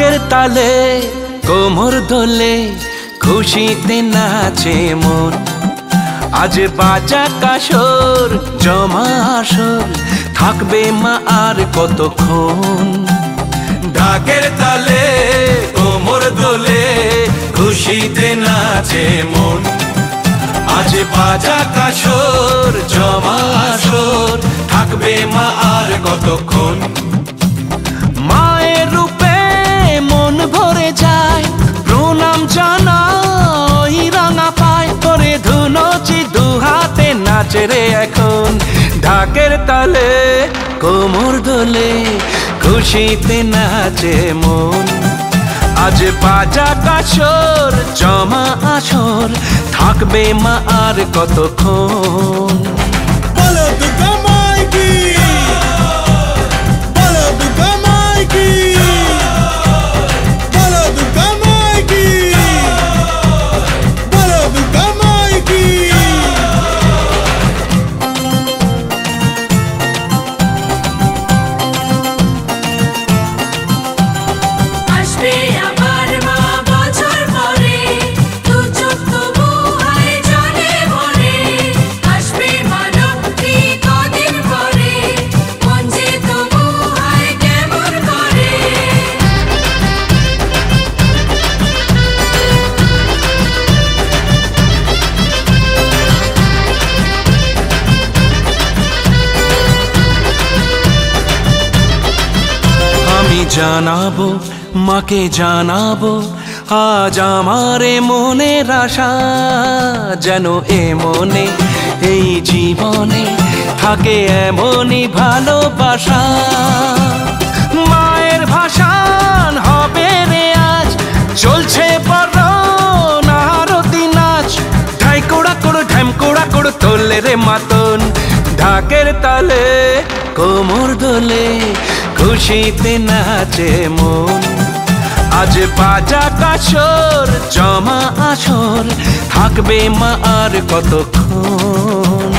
ঢাকের তালে কোমর দোলে খুশিতে নাচে মন। আজ বাজা কাসর জমা আসর থাকবে মা আর কতক্ষণ। ঢাকের তালে কোমর দোলে খুশিতে নাচে মন। আজ বাজা কাসর জমা আসর থাকবে মা আর কতক্ষণ। মায়ের রূপে মন ভরে যায় প্রণাম জানাই রাঙা পায় করে ধুনচি দুহাতে নাচে রে এখন। ঢাকের তালে কোমর দোলে খুশিতে নাচে মন। আজ বাজা কাসর জমা আসর থাকবে মা আর কতক্ষণ। বলো দুর্গা মাইকি, বলো দুর্গা মাইকি, বলো দুর্গা মাইকি, বলো দুর্গা মাইকি। আসবে আবার মা বছর পরে, দু চোখ তবু হয় জলে ভরে। আসবে মা লক্ষ্মী কদিন পরে, মন যে তবু হয় কেমন করে। আমি জানাবো মাকে জানাবো আজ আমার মনের আশা। যেন এ মনে এই জীবনে থাকে এমনই ভালোবাসা। মায়ের ভাষান হবে রে আজ চলছে বড় আরতি নাচ। ঢাইকোড়া কোড়ো ঢ্যামকোড়া কোড়ো তোলে রে মাতন। ঢাকের তালে কোমর দোলে খুশিতে নাচে মন। আজ বাজা কাসর জমা আসর থাকবে মা আর কতক্ষণ।